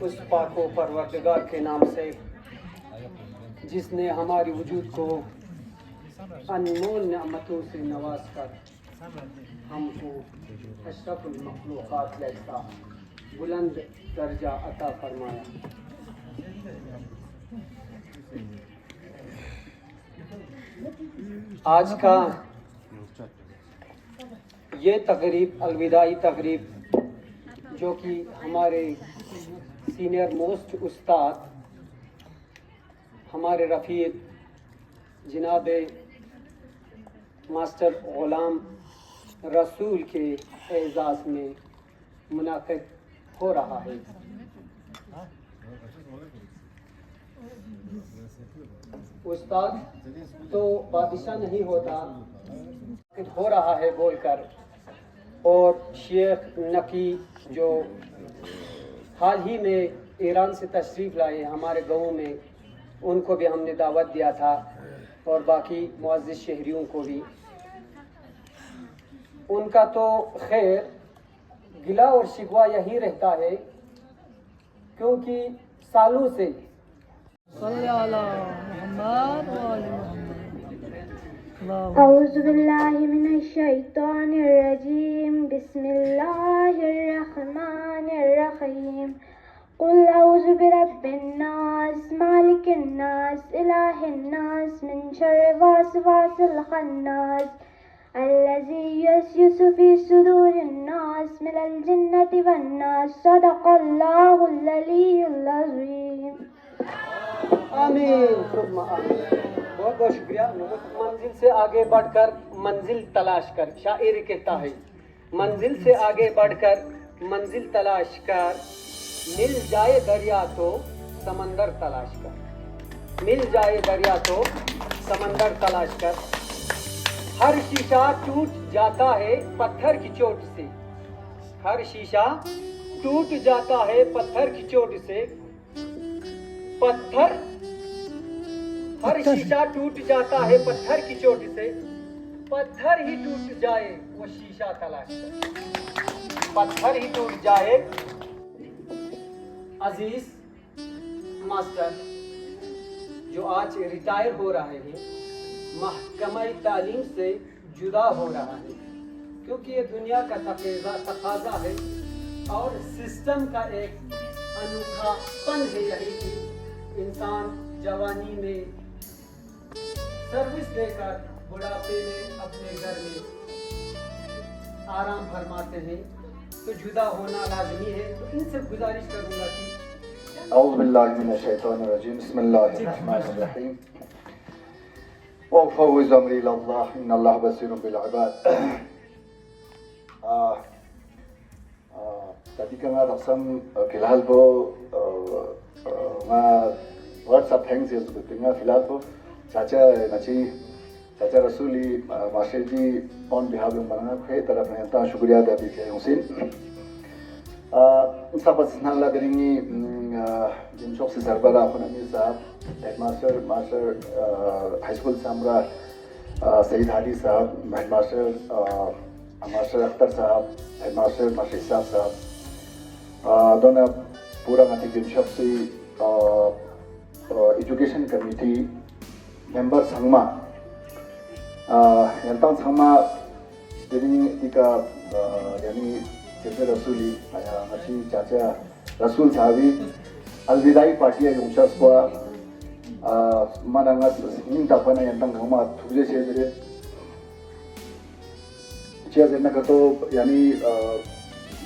उस पाको परवरदिगार के नाम से जिसने हमारी वजूद को अनमोल नेमतों से नवाज कर हमको अशरफुल मखलूक़ात जैसा बुलंद दर्जा अता फरमाया। आज का ये तकरीब अलविदाई तकरीब जो कि हमारे सीनियर मोस्ट उस्ताद हमारे रफ़ीक जनाब मास्टर ग़ुलाम रसूल के एजाज़ में मुनाक़िद हो रहा है। उस्ताद तो बादशाह नहीं होता, हो रहा है बोलकर। और शेख नकी जो हाल ही में ईरान से तशरीफ़ लाए हमारे गाँव में, उनको भी हमने दावत दिया था और बाकी मुअज़्ज़िज़ शहरियों को भी। उनका तो खैर गिला और शिकवा यही रहता है क्योंकि सालों से औज़ु बिल्लाहि मिनश शैतानिर रजीम बिस्मिल्लाहिर रहमानिर रहीम कुल औज़ु बिरब्बिन नास मालिकिन नास इलाहिन नास मिन शर्रि वासवासिल खन्नास अल्लज़ी युस्विसु फी सुदूरिन नास मिनल जिन्नति वन नास सदक़ल्लाहुल अलीयुल अज़ीम। आमीन सुम्मा आमीन। बहुत बहुत शुक्रिया। मंजिल से आगे बढ़कर मंजिल तलाश कर, शायर कहता है मंजिल से आगे बढ़कर मंजिल तलाश कर, मिल जाए दरिया तो समंदर तलाश कर, मिल जाए दरिया तो समंदर तलाश कर। हर शीशा टूट जाता है पत्थर की चोट से, हर शीशा टूट जाता है पत्थर की चोट से। पत्थर हर शीशा टूट जाता है पत्थर की चोट से, पत्थर ही टूट जाए वो शीशा तलाश कर, पत्थर ही टूट जाए। अजीज मास्टर जो आज रिटायर हो रहे हैं, महकमा तालीम से जुदा हो रहा है क्योंकि ये दुनिया का तकाजा है और सिस्टम का एक अनोखापन है यही कि इंसान जवानी में सर्विस देकर बुढ़ापे में अपने घर में आराम फरमाते हैं, तो जुदा होना लाजमी है। तो इनसे गुजारिश करूंगा कि औज़ु बिल्लाहि मिनश शैतानिर रजीम बिस्मिल्लाहिर रहमानिर रहीम व फौज़ अमरी इलल्लाह इन्नल्लाह बसीरुम bill इबाद। Tadi kan ada sam filhal bo ma WhatsApp thanks ya sebetulnya filhal bo चाचा रसूली मास्टर जी ऑन बिहाफ मना खे तरफ ने शुक्रिया अदा भी थे हुसैन सबस नल्ला करेंगे जिन शौक से सरबरा फनामी साहब headmaster high school Samra Saeed Hadi साहब हेडमास्टर मास्टर अख्तर साहब हेडमास्टर मास्टर इसाफ साहब दोनों पूरा माती जिन शौक से education committee member sangma yang tang sangma jadi tika yani Caca Rasuli masih Caca Rasul sahabi alvidai party yang ucap bahwa mana ngas ingin tapana yang tang sangma tujuh sendiri cia jenna kato yani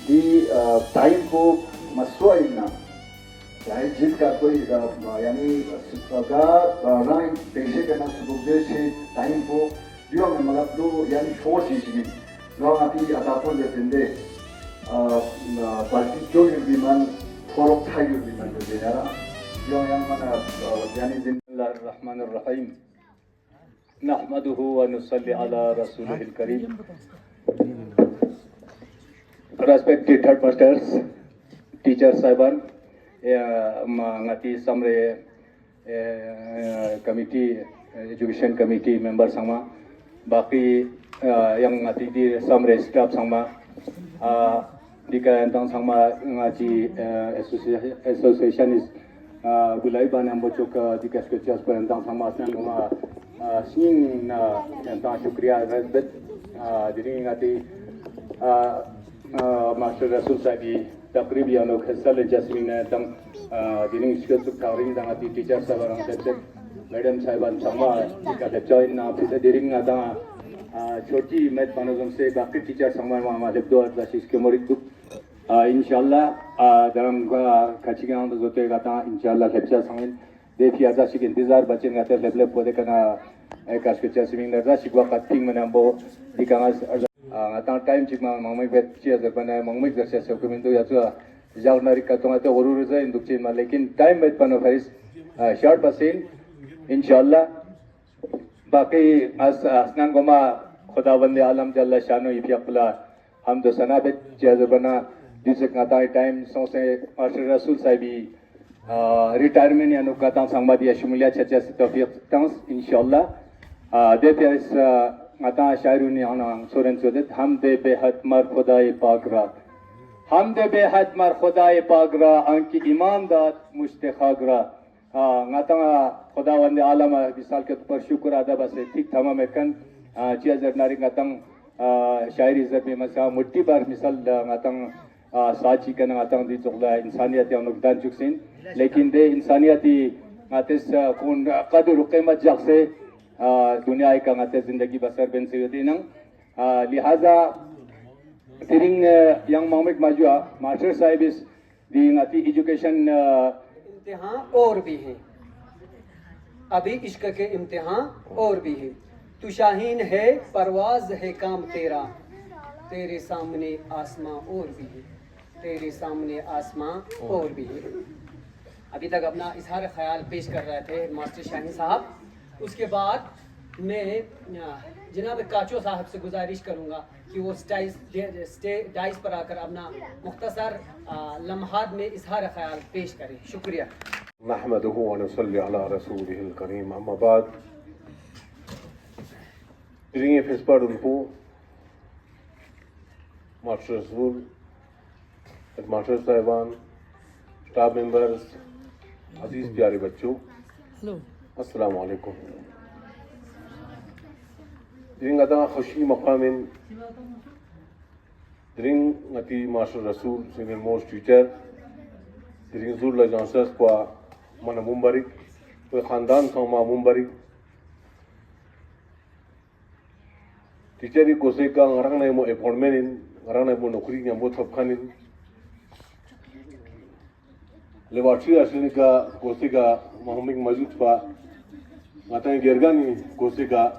di time ko masuk चाहे जिसका कोई यानी राइन पेशे करना सुबह से time को जो हमें मतलब दो यानी फोर्स इसमें लोग आती अदापुर जैसे दे बाकी जो विमान फॉरक था जो विमान को दे यारा जो yang mana यानी Bismillahirrahmanirrahim. Nahmaduhu wa nusalli ala rasulihil karim. Respected third masters, teachers Saiban, ngati samre committee education committee member sama baki yang ngati di samre staff sama dika entang sangma ngaji association is bulai bana mbocok dika sketches per entang sangma asnan goma sing na entang shukriya razbat diri ngati Master Rasul Sabi takrib yang log hasil jasmin entang diri sketch covering dangati teacher sabarang subject Madam Saiban sama jika join na bisa diri ngata छोटी math पानोजम से बाकी teacher समय में हमारे दो आदर्शिक के मरीज दुख इंशाल्लाह दारम कच्ची के अंदर जोते गाता इंशाल्लाह लेप्चा समय देखिए आदर्शिक इंतजार बच्चे गाते लेपले पौधे करना एक आश के चस्मिंग आदर्शिक वक्त थिंग में नंबो दिखांगा गाता टाइम चिक में मंगमी बेट चिया जरपना मंगमी जर्सी से कमेंटो या तो जाग नारी का तो गाते वरुर से इंदुक चिन में लेकिन टाइम मैथ पानो फरिस शॉर्ट बसें इंशाल्लाह बाकी असनान गोमा खुदावंद आलम जल्ला शानो इफियकुला हम तो सनाबत जज़बना जिसे कहता है टाइम सोचे मास्टर रसूल साहिबी रिटायरमेंट या नुकाता संबादिया शुमिलिया चचा से तौफीक तंस इंशाल्लाह दे प्यास कहता शायरुनी आना सोरन सोदत हम दे बेहद मर खुदाए पाकरा हम दे बेहद मर खुदाए पाकरा अंकी ईमानदार मुश्तखागरा ngata खुदावंद आलम मिसाल के ऊपर शुक्र अदा बस ठीक थमा में कन चिया जरनारी ngатang शायरी जब में मसा मुट्ठी बार मिसाल ngатang साची कन ngатang दी जोगला इंसानियत या नुकसान चुकसिन लेकिन दे इंसानियती ngates कौन कदर कीमत जग से दुनिया का ngates जिंदगी बसर बन से होती नंग लिहाजा तिरिंग yang मामिक माजुआ मास्टर साहिब इस दी ngati एजुकेशन इम्तिहान और भी हैं, अभी इश्क के इम्तिहान और भी हैं। तू शाहीन है परवाज है काम तेरा, तेरे सामने आसमां और भी है, तेरे सामने आसमां और भी है। अभी तक अपना इजहार ख्याल पेश कर रहे थे मास्टर शाहीन साहब। उसके बाद मैं जनाब काचो साहब से गुजारिश करूँगा कि वो डाइस पर आकर अपना मुख्तसर लम्हात में इजहार ख्याल पेश करें। शुक्रिया। नहमदुहु व नसल्ली अला रसूलिहिल करीम अम्मा बाद इरिंगे फेसपार उनको मास्टर रसूल मास्टर साहिबान स्टाफ मेंबर्स अजीज प्यारे बच्चों अस्सलाम वालेकुम Diring ada खुशी मकामिन diring ngati master rasul senior most teacher diring zur la jansas kwa mana mumbarik ko khandan sama mumbarik teacher ko se ka ngarang na mo appointment in ngarang na mo nokri ngam bo thap khanin lewachi asli ka ko se ka mohammed majid pa mata gergani ko se ka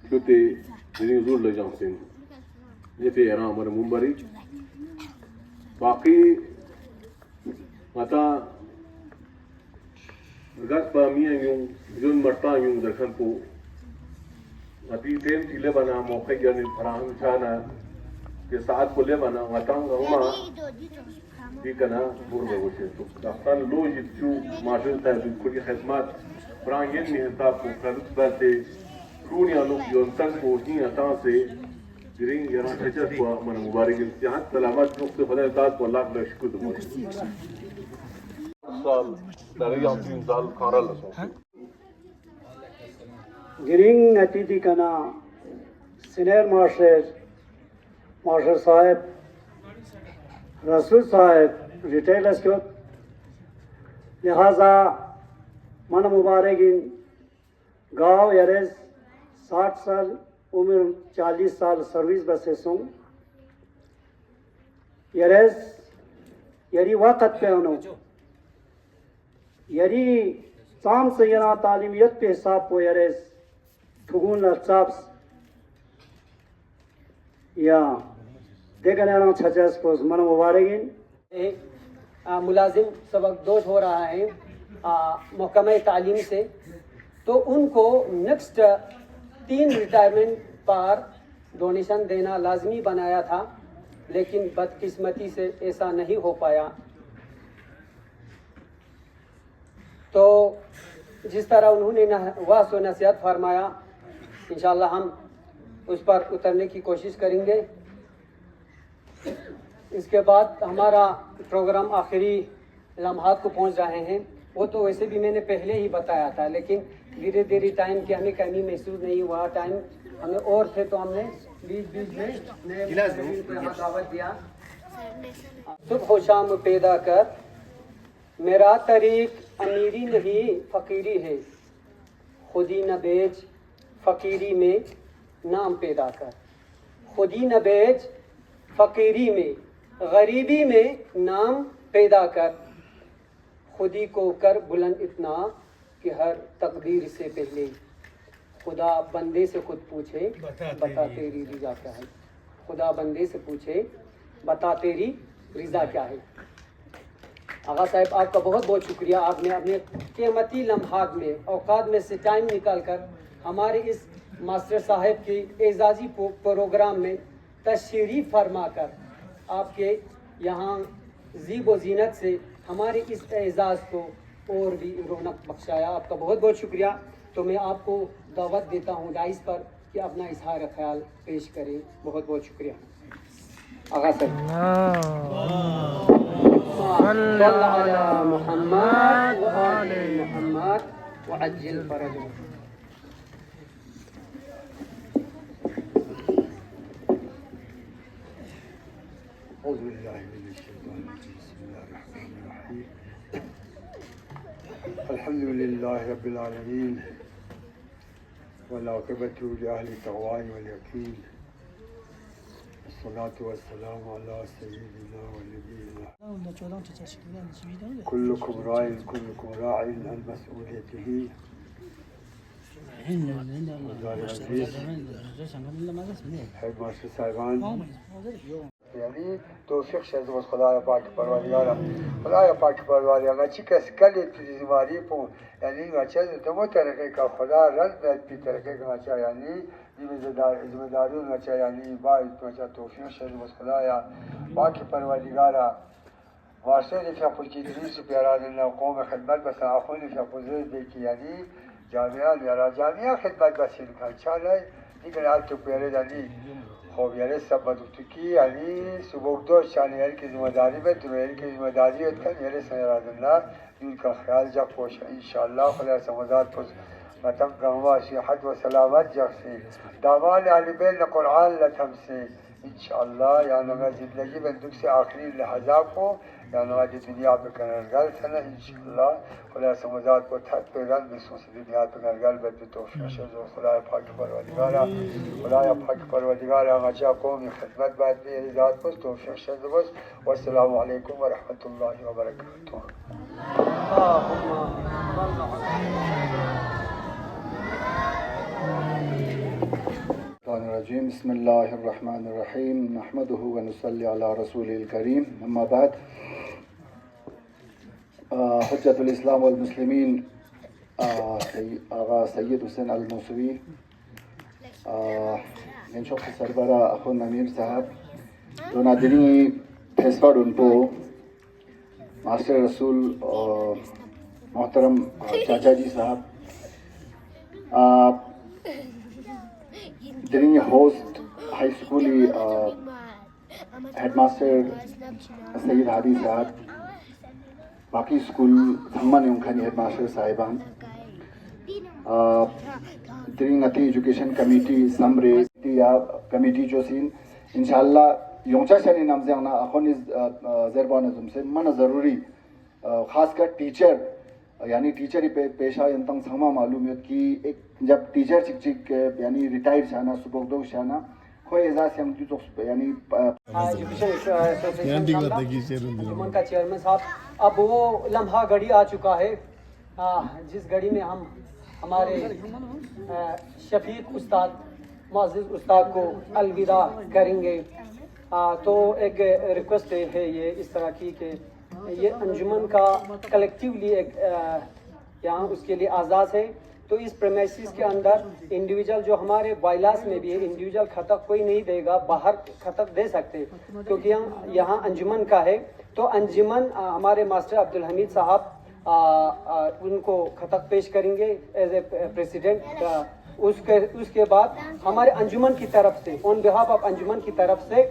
Kyote diring zur le jansin ये थे यार हमारे मुंबई बाकी माता गत पामियां यूं zone मरता यूं दर्शन को अभी टेम चिले बना मौके जाने फराहम छाना के साथ को ले बना माता गंगा भी कना बुर में होते तो दास्तान लो जितु मार्शल साहब को की खिदमत प्रांगण में हिसाब को खर्च करते रूनिया लोग योंतन को ही अता से Diring yang saja tua mana mubarak jahat selamat untuk kepada taat Allah bersyukur dulu. Sal dari yang tin sal karal langsung. Diring atidi kana senior master sahib Rasul sahib retail askot लिहाजा mana मुबारकिन गाँव यारेस 60 साल उम्र 40 साल service बसे सों यरेस यरी वक़्त पे उनो यरी साम से यना तालीमियत पे हिसाब को यरेस ठुगुन लचाप्स या देखने वाला छचस को मन मुबारकिन मुलाजिम सबक दोष हो रहा है महकमा तालीम से, तो उनको नेक्स्ट 3 रिटायरमेंट पर डोनेशन देना लाजमी बनाया था, लेकिन बदकिस्मती से ऐसा नहीं हो पाया। तो जिस तरह उन्होंने वास व नसीहत फरमाया, इंशाअल्लाह हम उस पर उतरने की कोशिश करेंगे। इसके बाद हमारा प्रोग्राम आखिरी लम्हात को पहुंच रहे हैं। वो तो वैसे भी मैंने पहले ही बताया था, लेकिन धीरे धीरे टाइम की हमें कमी महसूस नहीं हुआ। टाइम हमें और थे तो हमने बीच बीच में नए दावत दिया। सुबह व शाम पैदा कर, मेरा तरीक अमीरी नहीं फ़कीरी है, खुदी न बेच फ़कीरी में नाम पैदा कर। खुदी न बेच फ़कीरी में, गरीबी में नाम पैदा कर। खुदी को कर बुलंद इतना कि हर तकदीर से पहले खुदा बंदे से खुद पूछे बता तेरी रिज़ा क्या है। खुदा बंदे से पूछे बता तेरी रिज़ा क्या है। आगा साहब आपका बहुत बहुत शुक्रिया। आपने अपने कीमती लम्हात में औकात में से टाइम निकाल कर हमारे इस मास्टर साहब के एजाज़ी प्रोग्राम में तशरीफ़ फरमा कर आपके यहाँ ज़ीब व ज़ीनत से हमारे इस एजाज़ को और भी रौनक बख्शाया। आपका बहुत बहुत शुक्रिया। तो मैं आपको दावत देता हूँ डाइस पर कि अपना इजहार ख्याल पेश करें। बहुत बहुत शुक्रिया। आगा सर मोहम्मद व आले मोहम्मद व अज्जिल फरजहु। अल्हम्दुलिल्लाह रब्बिल आलमीन वल आक़िबतु लिअहली तक़वा वल यक़ीन अस्सलातु वस्सलामु अला सय्यिदिना व नबियिना कुल्लुकुम राइन कुल्लुकुम राइन अन मसऊलियतिही। हेडमास्टर साहिबान यानी तौफीक से बस खुदा पाक परवरदिगार अच्छी कैसे कर लेती जिम्मेदारी पो यानी अच्छा तो वो तरह का खुदा रल बैठ की तरह का अच्छा यानी जिम्मेदारी अच्छा यानी बात तो अच्छा तौफीक से बस खुदा या बाकी परवरदिगार वास्ते ने क्या कुछ चीज़ से प्यारा देना कौम खिदमत बस आँखों ने क्या कुछ देखी यानी जामिया मेरा जामिया खिदमत बस इनका अच्छा है। लेकिन आज तो प्यारे यानी हो यारे सब बदुत की यानी सुबह दो शानी यार की जिम्मेदारी में तुम्हें की जिम्मेदारी है था यारे सरादल्ला दिल का ख्याल जब पोश इंशाअल्लाह खुदा समझात पोश मतम गंवा सेहत व सलामत जब से दावान आलिबेन कुरान लथम से इंशाअल्लाह या नगा जिंदगी में दुख से आखिरी लहजा को या नगा दुनिया पे करनगल सना इंशाअल्लाह खुदा समझात को थक पे रंग में सोच दुनिया पे करनगल बद तौफीक से जो खुदा पाक परवरदिगार खुदा पाक परवरदिगार अच्छा कौम खिदमत बात में इजाज़त को तौफीक से बस वस्सलामु अलैकुम व रहमतुल्लाहि व बरकातहू। बिस्मिल्लाहिर्रहमानिर्रहीम नहमदुहु व नुसल्ली अला रसूलिल करीम अम्मा बाद हुज्जतुल इस्लाम वल मुस्लिमीन आगा सैयद हुसैन अल मौसवी इन शख्स सरबरा अखुन अमीर साहब दो नादरी फैसला उनको मास्टर रसूल मोहतरम चाचा जी साहब during host high school headmaster Sayyid Hadi Sahab, बाकी स्कूल सम्मान उनखानी हेडमास्टर साहिबान during अति एजुकेशन कमेटी समरे या कमेटी जो सीन इंशाल्लाह योंचा शनि नामज़े आना अखोनी ज़रबान जुमसे मन ज़रूरी खासकर टीचर यानी टीचर ही पेशा यंतंग समा मालूमियत की एक जब टीचर चिक चिक यानी रिटायर्ड शाना सुबह दो शाना कोई एजाज हम जो यानी एजुकेशन का चेयरमैन साहब अब वो लम्हा घड़ी आ चुका है जिस घड़ी में हम हमारे शफीक उस्ताद मुअज़्ज़िज़ उस्ताद को अलविदा करेंगे। तो एक रिक्वेस्ट है ये इस तरह की कि ये अंजुमन का कलेक्टिवली एक यहाँ उसके लिए आज़ाद है। तो इस प्रेमाइसिस के अंदर इंडिविजुअल जो हमारे बाइलास में भी है इंडिविजुअल खतक कोई नहीं देगा, बाहर खतक दे सकते हैं क्योंकि यहाँ अंजुमन का है। तो अंजुमन हमारे मास्टर अब्दुल हमीद साहब उनको खतक पेश करेंगे एज ए प्रेसिडेंट। उसके बाद हमारे अंजुमन की तरफ से ऑन बिहाफ ऑफ अंजुमन की तरफ से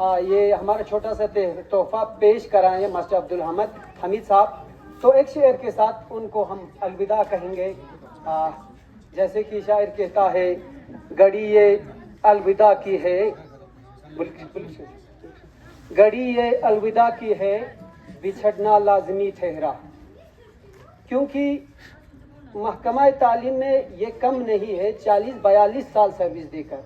ये हमारा छोटा सा तोहफा पेश कराएं मास्टर अब्दुल हमीद साहब। तो एक शेर के साथ उनको हम अलविदा कहेंगे। जैसे कि शायर कहता है, घड़ी ये अलविदा की है, घड़ी ये अलविदा की है, बिछड़ना लाजमी ठहरा। क्योंकि महकमा तालीम में ये कम नहीं है, 40-42 साल सर्विस देकर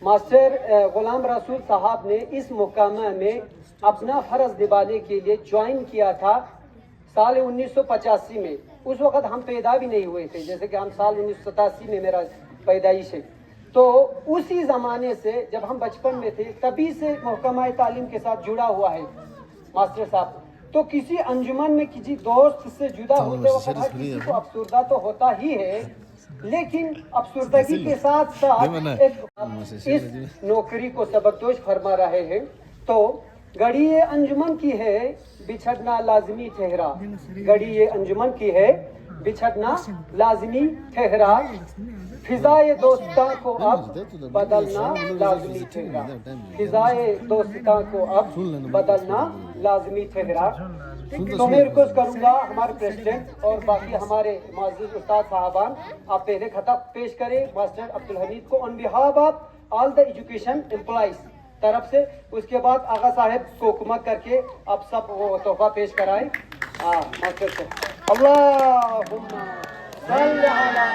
मास्टर गुलाम रसूल साहब ने इस मुकामा में अपना फ़र्ज़ निभाने के लिए ज्वाइन किया था साल 1985 में। उस वक़्त हम पैदा भी नहीं हुए थे, जैसे कि हम साल 1987 में मेरा पैदाइश है। तो उसी ज़माने से जब हम बचपन में थे तभी से महकमा तालीम के साथ जुड़ा हुआ है मास्टर साहब। तो किसी अंजुमन में किसी दोस्त से जुदा होते वक्त हर किसी को अफसरदा तो होता ही है, लेकिन अफसरदगी के साथ साथ एक इस नौकरी को सबकदोश फरमा रहे हैं। तो घड़ी ये अंजुमन की है, बिछड़ना लाजमी ठहरा। घड़ी ये अंजुमन की है, बिछड़ना लाजमी ठहरा। फिजाए दोस्तां को अब बदलना लाजमी ठहरा। फिजाए दोस्तां को अब बदलना लाजमी ठहरा। तो मैं रिक्वेस्ट करूंगा हमारे प्रेसिडेंट और बाकी हमारे मुअज़्ज़िज़ उस्ताद साहबान, आप पहले खताब पेश करें मास्टर अब्दुल हमीद को on behalf of all the education employees तरफ से। उसके बाद आगा साहब को हुकूमत करके आप सब वो तोहफा पेश कराएं मास्टर से। अल्लाहुम्मा सल्ली अला।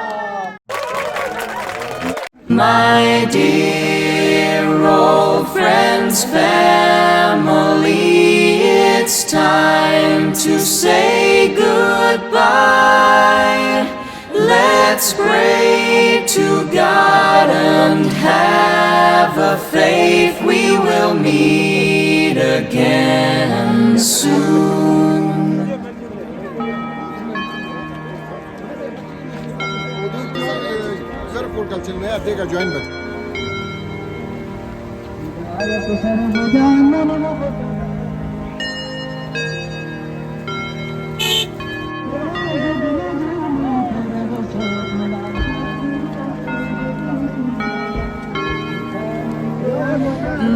My dear old friends, family, it's time to say goodbye. Let's pray to God and have a faith we will meet again soon.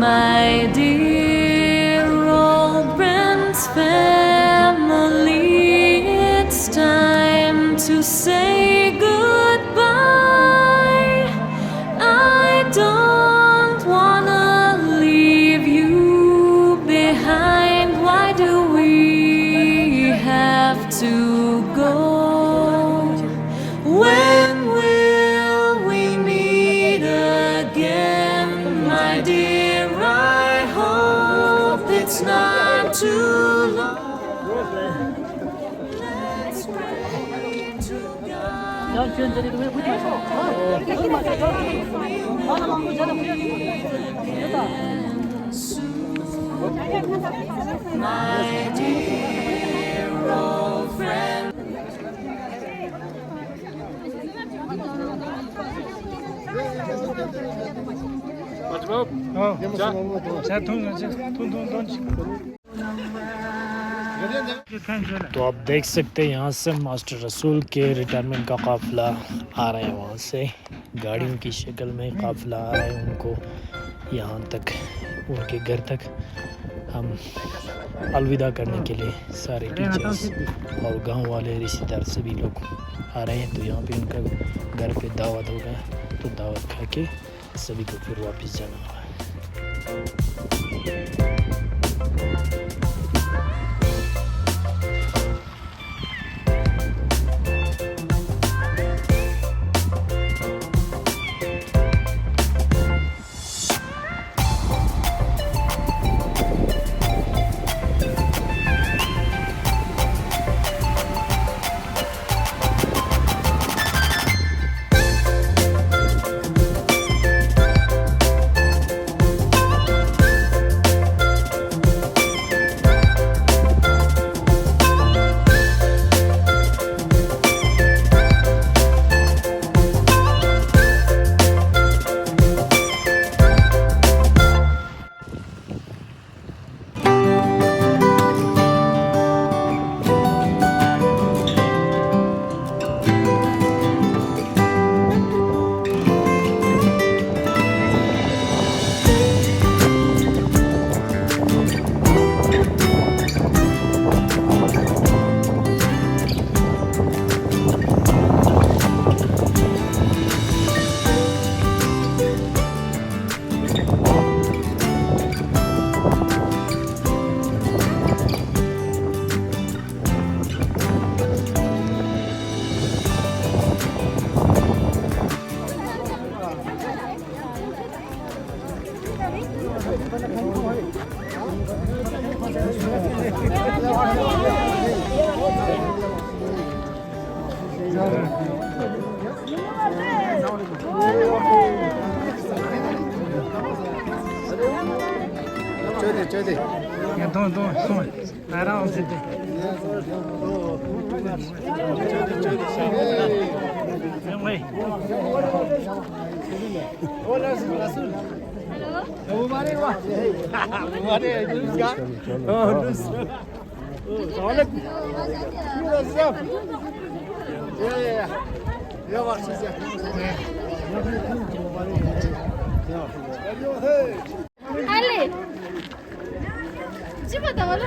My dear old friends, family, it's time to say goodbye. I don't wanna leave you behind. Why do we have to go? When will we meet again, my dear? I hope it's not too long. Let's pray to God. My dear old friend. तो आप देख सकते हैं यहाँ से master रसूल के retirement का काफ़िला आ रहा है। वहाँ से गाड़ियों की शक्ल में काफ़िला आ रहा है उनको यहाँ तक, उनके घर तक। हम अलविदा करने के लिए सारे टीचर्स और गांव वाले रिश्तेदार सभी लोग आ रहे हैं। तो यहाँ पे उनका घर पे दावत होगा, तो दावत खा के सभी को फिर वापस जाना होगा। आराम से दे Ali, cepat awal.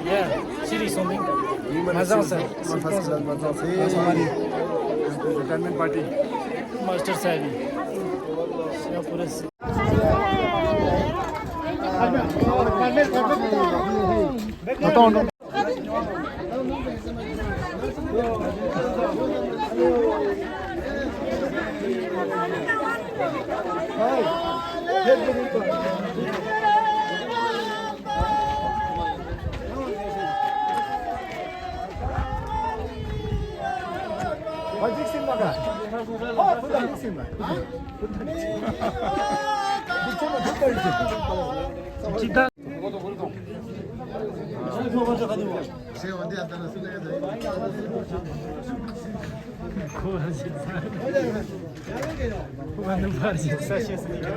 Yeah, series something. Mazan sir. Retirement party master साहब या पूरे 진짜 고맙는 말이 사실이었으니까